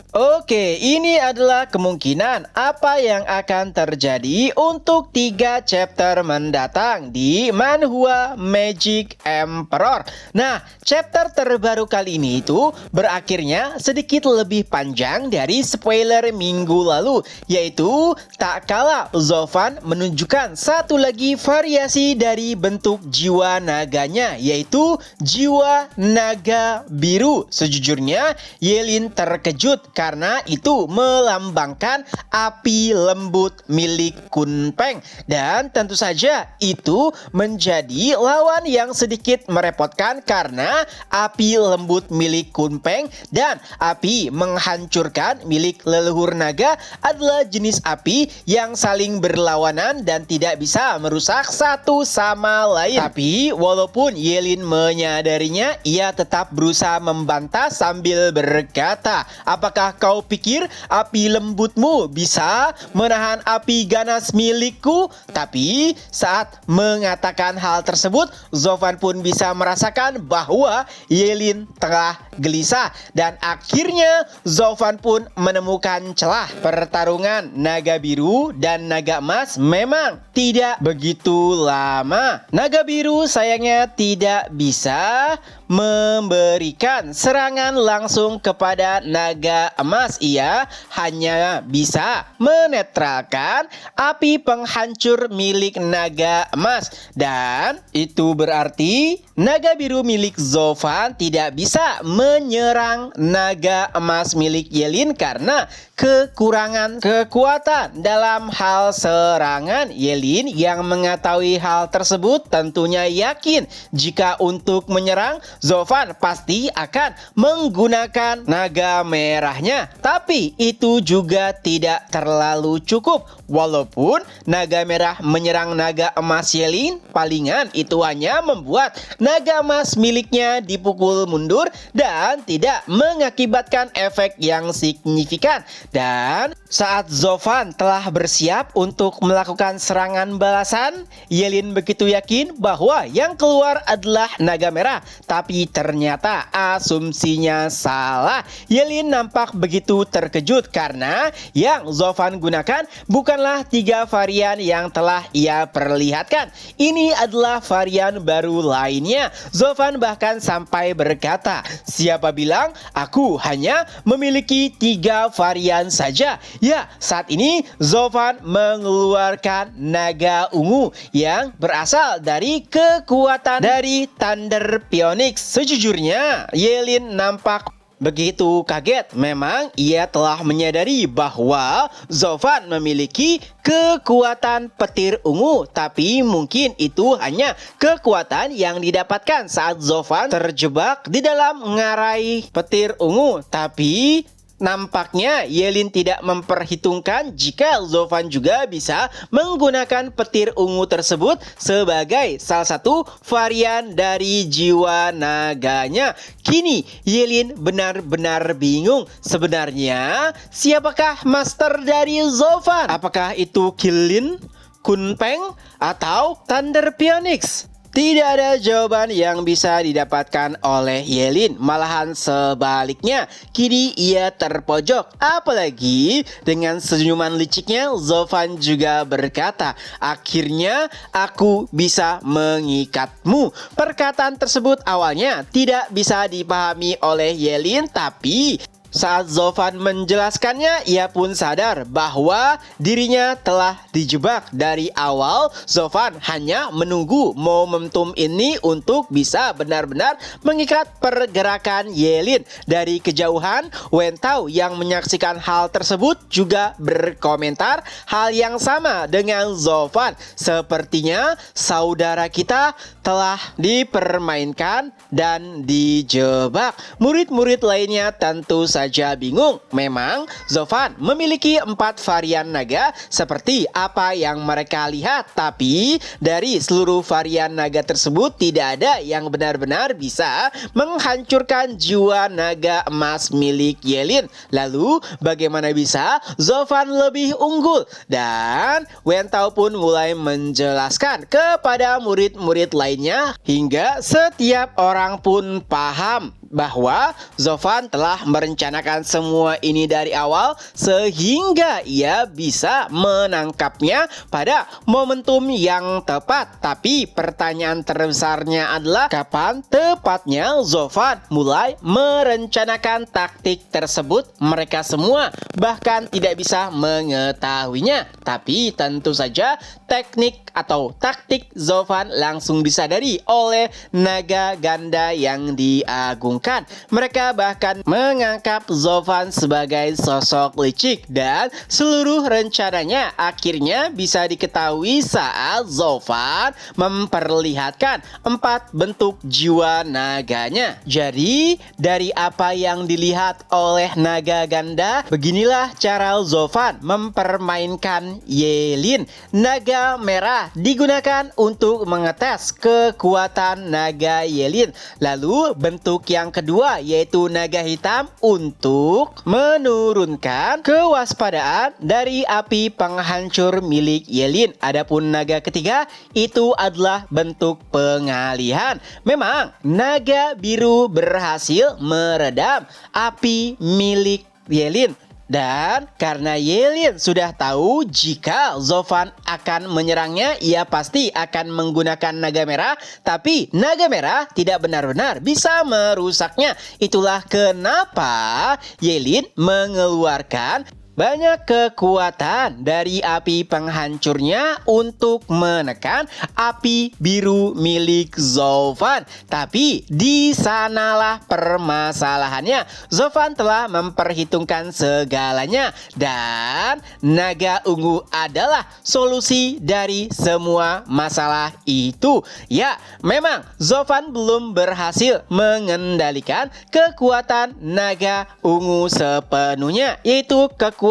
Oke, ini adalah kemungkinan apa yang akan terjadi untuk 3 chapter mendatang di Manhwa Magic Emperor. Nah, chapter terbaru kali ini itu berakhirnya sedikit lebih panjang dari spoiler minggu lalu, yaitu tak kalah Zofan menunjukkan satu lagi variasi dari bentuk jiwa naganya, yaitu jiwa naga biru. Sejujurnya, Yelin terkejut karena itu melambangkan api lembut milik Kunpeng. Dan tentu saja itu menjadi lawan yang sedikit merepotkan karena api lembut milik Kunpeng dan api menghancurkan milik leluhur naga adalah jenis api yang saling berlawanan dan tidak bisa merusak satu sama lain. Tapi walaupun Yelin menyadarinya, ia tetap berusaha membantah sambil berkata, "Apakah kau pikir api lembutmu bisa menahan api ganas milikku?" Tapi saat mengatakan hal tersebut, Zofan pun bisa merasakan bahwa Yelin tengah gelisah dan akhirnya Zofan pun menemukan celah. Pertarungan naga biru dan naga emas memang tidak begitu lama. Naga biru sayangnya tidak bisa memberikan serangan langsung kepada naga emas. Ia hanya bisa menetralkan api penghancur milik naga emas, dan itu berarti naga biru milik Zofan tidak bisa menyerang naga emas milik Yelin karena kekurangan kekuatan dalam hal serangan. Yelin yang mengetahui hal tersebut tentunya yakin jika untuk menyerang Zofan pasti akan menggunakan naga merahnya. Tapi itu juga tidak terlalu cukup. Walaupun naga merah menyerang naga emas Yelin, palingan itu hanya membuat naga emas miliknya dipukul mundur dan tidak mengakibatkan efek yang signifikan. Dan saat Zofan telah bersiap untuk melakukan serangan balasan, Yelin begitu yakin bahwa yang keluar adalah naga merah. Tapi ternyata asumsinya salah. Yelin nampak begitu terkejut karena yang Zofan gunakan bukanlah 3 varian yang telah ia perlihatkan. Ini adalah varian baru lainnya. Zofan bahkan sampai berkata, "Siapa bilang aku hanya memiliki 3 varian saja?" Ya, saat ini Zofan mengeluarkan naga ungu yang berasal dari kekuatan dari Thunder Phoenix. Sejujurnya, Yelin nampak begitu kaget. Memang ia telah menyadari bahwa Zofan memiliki kekuatan petir ungu, tapi mungkin itu hanya kekuatan yang didapatkan saat Zofan terjebak di dalam ngarai petir ungu. Tapi nampaknya Yelin tidak memperhitungkan jika Zofan juga bisa menggunakan petir ungu tersebut sebagai salah satu varian dari jiwa naganya. Kini Yelin benar-benar bingung. Sebenarnya siapakah master dari Zofan? Apakah itu Killin, Kunpeng, atau Thunder Phoenix? Tidak ada jawaban yang bisa didapatkan oleh Yelin. Malahan sebaliknya, kini ia terpojok. Apalagi dengan senyuman liciknya, Zofan juga berkata, "Akhirnya aku bisa mengikatmu." Perkataan tersebut awalnya tidak bisa dipahami oleh Yelin, tapi saat Zofan menjelaskannya, ia pun sadar bahwa dirinya telah dijebak. Dari awal, Zofan hanya menunggu momentum ini untuk bisa benar-benar mengikat pergerakan Yelin. Dari kejauhan, Wen Tao yang menyaksikan hal tersebut juga berkomentar hal yang sama dengan Zofan. Sepertinya saudara kita telah dipermainkan dan dijebak. Murid-murid lainnya tentu saja bingung. Memang Zofan memiliki 4 varian naga seperti apa yang mereka lihat, tapi dari seluruh varian naga tersebut tidak ada yang benar-benar bisa menghancurkan jiwa naga emas milik Yelin. Lalu bagaimana bisa Zofan lebih unggul? Dan Wen Tao pun mulai menjelaskan kepada murid-murid lainnya hingga setiap orang pun paham bahwa Zofan telah merencanakan semua ini dari awal sehingga ia bisa menangkapnya pada momentum yang tepat. Tapi pertanyaan terbesarnya adalah kapan tepatnya Zofan mulai merencanakan taktik tersebut? Mereka semua bahkan tidak bisa mengetahuinya. Tapi tentu saja teknik atau taktik Zofan langsung disadari oleh naga ganda yang diagungkan. Mereka bahkan menganggap Zofan sebagai sosok licik dan seluruh rencananya akhirnya bisa diketahui saat Zofan memperlihatkan 4 bentuk jiwa naganya. Jadi dari apa yang dilihat oleh naga ganda, beginilah cara Zofan mempermainkan Yelin. Naga merah digunakan untuk mengetes kekuatan naga Yelin. Lalu bentuk yang kedua yaitu naga hitam untuk menurunkan kewaspadaan dari api penghancur milik Yelin. Adapun naga ketiga itu adalah bentuk pengalihan. Memang naga biru berhasil meredam api milik Yelin. Dan karena Yelin sudah tahu jika Zofan akan menyerangnya, ia pasti akan menggunakan naga merah. Tapi naga merah tidak benar-benar bisa merusaknya. Itulah kenapa Yelin mengeluarkan banyak kekuatan dari api penghancurnya untuk menekan api biru milik Zofan. Tapi di sanalah permasalahannya. Zofan telah memperhitungkan segalanya dan naga ungu adalah solusi dari semua masalah itu. Ya, memang Zofan belum berhasil mengendalikan kekuatan naga ungu sepenuhnya, yaitu kekuatan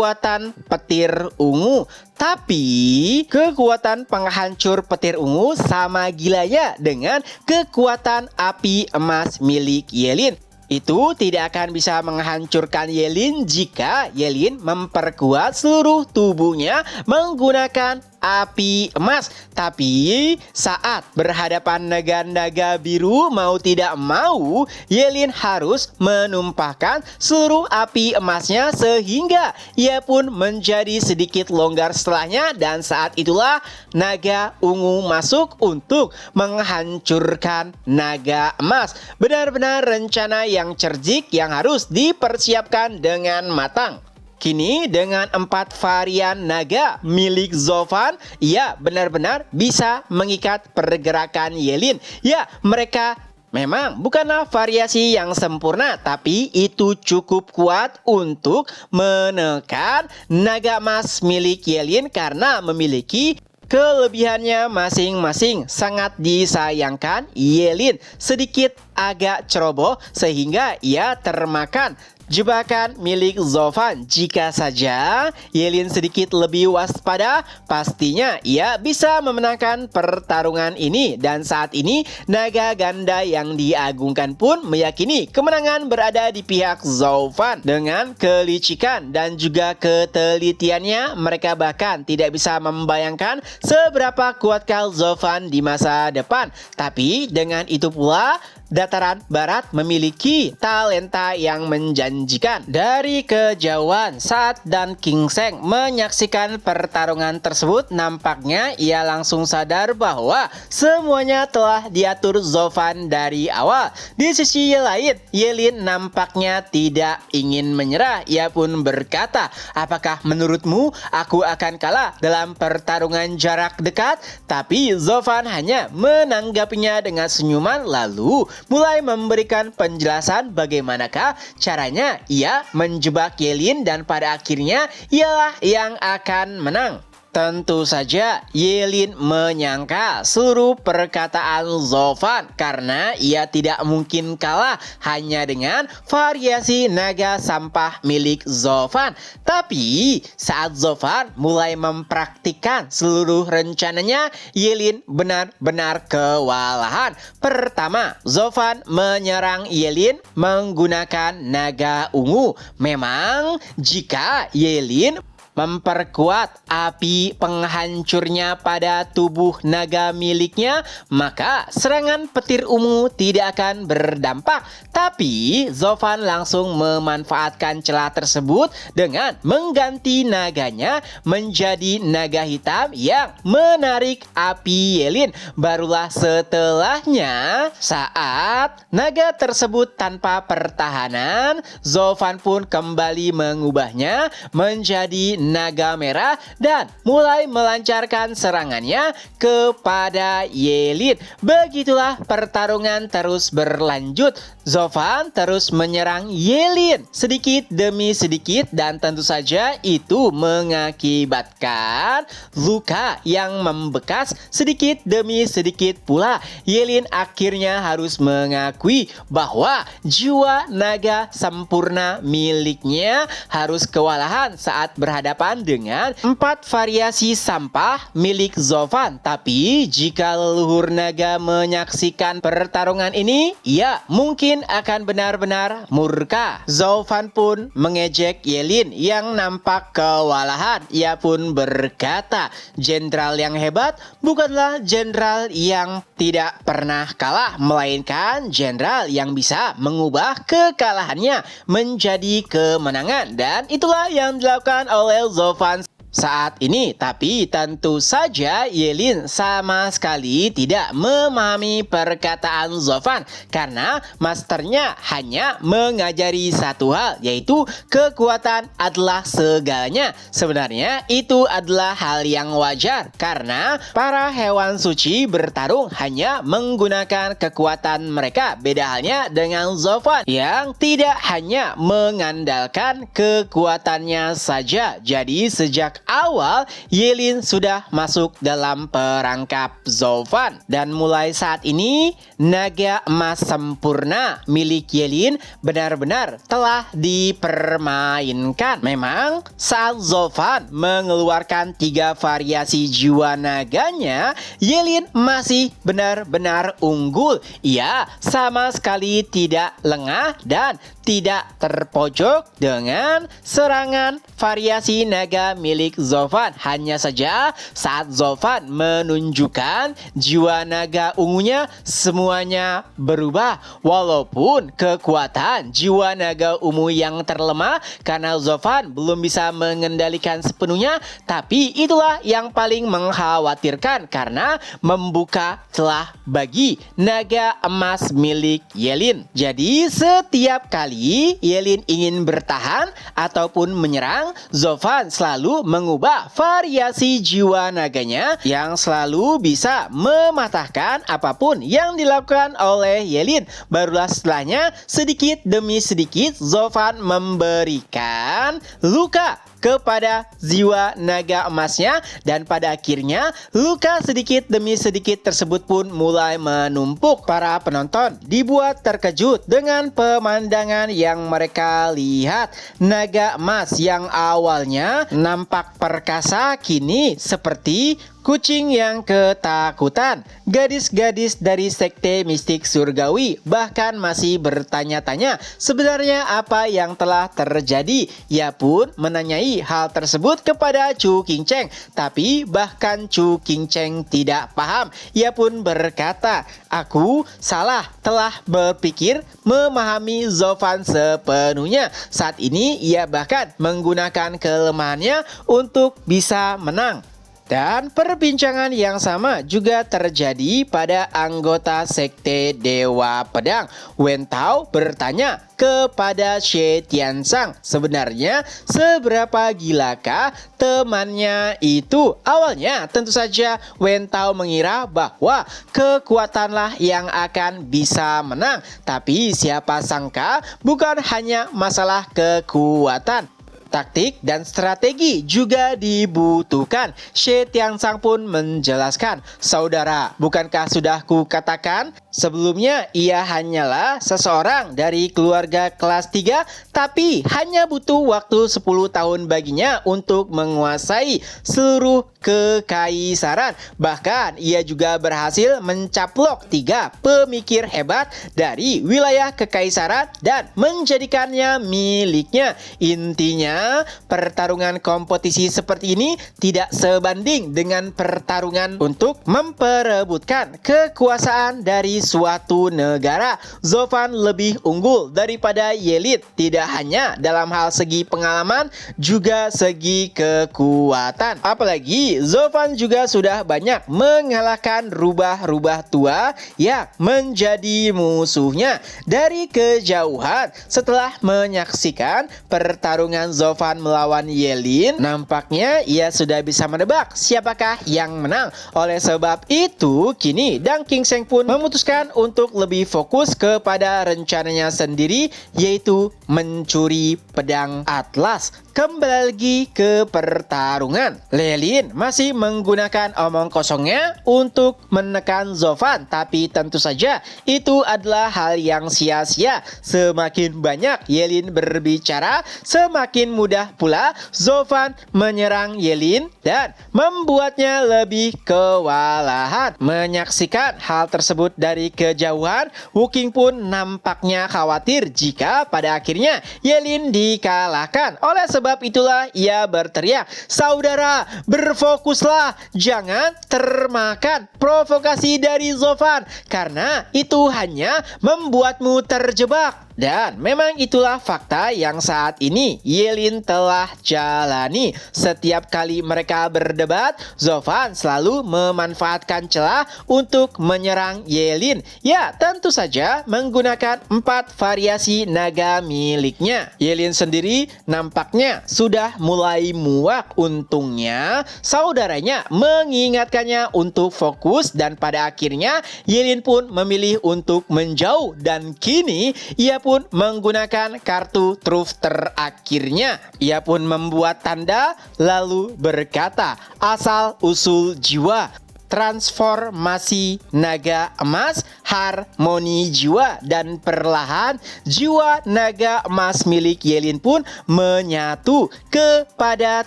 petir ungu. Tapi kekuatan penghancur petir ungu sama gilanya dengan kekuatan api emas milik Yelin. Itu tidak akan bisa menghancurkan Yelin jika Yelin memperkuat seluruh tubuhnya menggunakan api emas. Tapi saat berhadapan naga-naga biru, mau tidak mau Yelin harus menumpahkan seluruh api emasnya sehingga ia pun menjadi sedikit longgar setelahnya. Dan saat itulah naga ungu masuk untuk menghancurkan naga emas. Benar-benar rencana yang cerdik yang harus dipersiapkan dengan matang. Kini dengan 4 varian naga milik Zofan, ia benar-benar bisa mengikat pergerakan Yelin. Ya, mereka memang bukanlah variasi yang sempurna, tapi itu cukup kuat untuk menekan naga emas milik Yelin karena memiliki kelebihannya masing-masing. Sangat disayangkan Yelin sedikit agak ceroboh sehingga ia termakan jebakan milik Zofan. Jika saja Yelin sedikit lebih waspada, pastinya ia bisa memenangkan pertarungan ini. Dan saat ini naga ganda yang diagungkan pun meyakini kemenangan berada di pihak Zofan. Dengan kelicikan dan juga ketelitiannya, mereka bahkan tidak bisa membayangkan seberapa kuatkah Zofan di masa depan. Tapi dengan itu pula dataran barat memiliki talenta yang menjanjikan. Dari kejauhan saat Dan King Seng menyaksikan pertarungan tersebut, nampaknya ia langsung sadar bahwa semuanya telah diatur Zofan dari awal. Di sisi lain, Yelin nampaknya tidak ingin menyerah. Ia pun berkata, "Apakah menurutmu aku akan kalah dalam pertarungan jarak dekat?" Tapi Zofan hanya menanggapinya dengan senyuman lalu mulai memberikan penjelasan bagaimanakah caranya ia menjebak Yelin dan pada akhirnya ialah yang akan menang. Tentu saja Yelin menyangka seluruh perkataan Zofan karena ia tidak mungkin kalah hanya dengan variasi naga sampah milik Zofan. Tapi saat Zofan mulai mempraktikkan seluruh rencananya, Yelin benar-benar kewalahan. Pertama, Zofan menyerang Yelin menggunakan naga ungu. Memang jika Yelin memperkuat api penghancurnya pada tubuh naga miliknya, maka serangan petir ungu tidak akan berdampak. Tapi Zovan langsung memanfaatkan celah tersebut dengan mengganti naganya menjadi naga hitam yang menarik api Yelin. Barulah setelahnya, saat naga tersebut tanpa pertahanan, Zovan pun kembali mengubahnya menjadi naga merah dan mulai melancarkan serangannya kepada Yelin. Begitulah pertarungan terus berlanjut. Zovan terus menyerang Yelin sedikit demi sedikit dan tentu saja itu mengakibatkan luka yang membekas sedikit demi sedikit pula. Yelin akhirnya harus mengakui bahwa jiwa naga sempurna miliknya harus kewalahan saat berhadapan dengan 4 variasi sampah milik Zovan. Tapi jika leluhur naga menyaksikan pertarungan ini, ia mungkin akan benar-benar murka. Zovan pun mengejek Yelin yang nampak kewalahan. Ia pun berkata, jenderal yang hebat bukanlah jenderal yang tidak pernah kalah, melainkan jenderal yang bisa mengubah kekalahannya menjadi kemenangan. Dan itulah yang dilakukan oleh Zovan saat ini. Tapi tentu saja Yelin sama sekali tidak memahami perkataan Zovan karena masternya hanya mengajari satu hal, yaitu kekuatan adalah segalanya. Sebenarnya itu adalah hal yang wajar karena para hewan suci bertarung hanya menggunakan kekuatan mereka. Beda halnya dengan Zovan yang tidak hanya mengandalkan kekuatannya saja. Jadi sejak awal Yelin sudah masuk dalam perangkap Zovan dan mulai saat ini naga emas sempurna milik Yelin benar-benar telah dipermainkan. Memang saat Zovan mengeluarkan 3 variasi jiwa naganya, Yelin masih benar-benar unggul. Ia sama sekali tidak lengah dan tidak terpojok dengan serangan variasi naga milik Zovan. Hanya saja saat Zovan menunjukkan jiwa naga ungunya, semuanya berubah. Walaupun kekuatan jiwa naga ungu yang terlemah karena Zovan belum bisa mengendalikan sepenuhnya, tapi itulah yang paling mengkhawatirkan karena membuka celah bagi naga emas milik Yelin. Jadi setiap kali Yelin ingin bertahan ataupun menyerang, Zovan selalu mengubah variasi jiwa naganya yang selalu bisa mematahkan apapun yang dilakukan oleh Yelin. Barulah setelahnya sedikit demi sedikit Zovan memberikan luka kepada jiwa naga emasnya dan pada akhirnya luka sedikit demi sedikit tersebut pun mulai menumpuk. Para penonton dibuat terkejut dengan pemandangan yang mereka lihat. Naga emas yang awalnya nampak perkasa kini seperti kucing yang ketakutan. Gadis-gadis dari sekte mistik surgawi bahkan masih bertanya-tanya sebenarnya apa yang telah terjadi. Ia pun menanyai hal tersebut kepada Chu Qingcheng, tapi bahkan Chu Qingcheng tidak paham. Ia pun berkata, aku salah, telah berpikir memahami Zovan sepenuhnya. Saat ini ia bahkan menggunakan kelemahannya untuk bisa menang. Dan perbincangan yang sama juga terjadi pada anggota sekte Dewa Pedang. Wen Tao bertanya kepada Xie Tiansang, sebenarnya seberapa gilakah temannya itu? Awalnya tentu saja Wen Tao mengira bahwa kekuatanlah yang akan bisa menang. Tapi siapa sangka bukan hanya masalah kekuatan. Taktik dan strategi juga dibutuhkan. Xie Tiansang pun menjelaskan, saudara, bukankah sudah kukatakan sebelumnya ia hanyalah seseorang dari keluarga kelas 3, tapi hanya butuh waktu 10 tahun baginya untuk menguasai seluruh kekaisaran. Bahkan ia juga berhasil mencaplok 3 pemikir hebat dari wilayah kekaisaran dan menjadikannya miliknya. Intinya Karena pertarungan kompetisi seperti ini tidak sebanding dengan pertarungan untuk memperebutkan kekuasaan dari suatu negara. Zofan lebih unggul daripada Yelin, tidak hanya dalam hal segi pengalaman, juga segi kekuatan. Apalagi Zofan juga sudah banyak mengalahkan rubah-rubah tua yang menjadi musuhnya. Dari kejauhan, setelah menyaksikan pertarungan Zofan melawan Yelin, nampaknya ia sudah bisa menebak siapakah yang menang. Oleh sebab itu, kini Dang Qingseng pun memutuskan untuk lebih fokus kepada rencananya sendiri, yaitu mencuri pedang Atlas. Kembali lagi ke pertarungan. Lelin masih menggunakan omong kosongnya untuk menekan Zofan, tapi tentu saja itu adalah hal yang sia-sia. Semakin banyak Yelin berbicara, semakin mudah pula Zofan menyerang Yelin dan membuatnya lebih kewalahan. Menyaksikan hal tersebut dari kejauhan, Wuking pun nampaknya khawatir jika pada akhirnya Yelin dikalahkan. Oleh sebab itulah ia berteriak, "Saudara, berfokuslah, jangan termakan provokasi dari Zofan, karena itu hanya membuatmu terjebak." Dan memang itulah fakta yang saat ini Yelin telah jalani. Setiap kali mereka berdebat, Zofan selalu memanfaatkan celah untuk menyerang Yelin. Ya, tentu saja menggunakan 4 variasi naga miliknya. Yelin sendiri nampaknya sudah mulai muak. Untungnya saudaranya mengingatkannya untuk fokus, dan pada akhirnya Yelin pun memilih untuk menjauh, dan kini ia pun menggunakan kartu truf terakhirnya. Ia pun membuat tanda lalu berkata, "Asal usul jiwa, transformasi naga emas, harmoni jiwa," dan perlahan jiwa naga emas milik Yelin pun menyatu kepada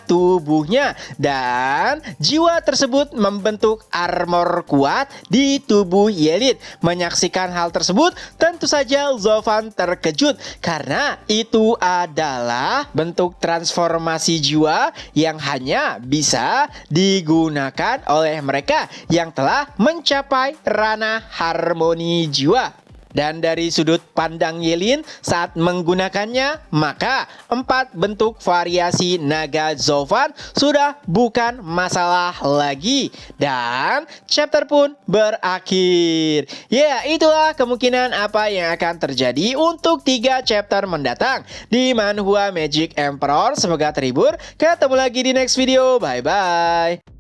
tubuhnya, dan jiwa tersebut membentuk armor kuat di tubuh Yelin. Menyaksikan hal tersebut, tentu saja Zofan terkejut karena itu adalah bentuk transformasi jiwa yang hanya bisa digunakan oleh mereka yang telah mencapai ranah harmoni jiwa. Dan dari sudut pandang Yelin saat menggunakannya, maka 4 bentuk variasi naga Zofan sudah bukan masalah lagi. Dan chapter pun berakhir. Ya, itulah kemungkinan apa yang akan terjadi untuk 3 chapter mendatang di Manhwa Magic Emperor. Semoga terhibur. Ketemu lagi di next video. Bye-bye.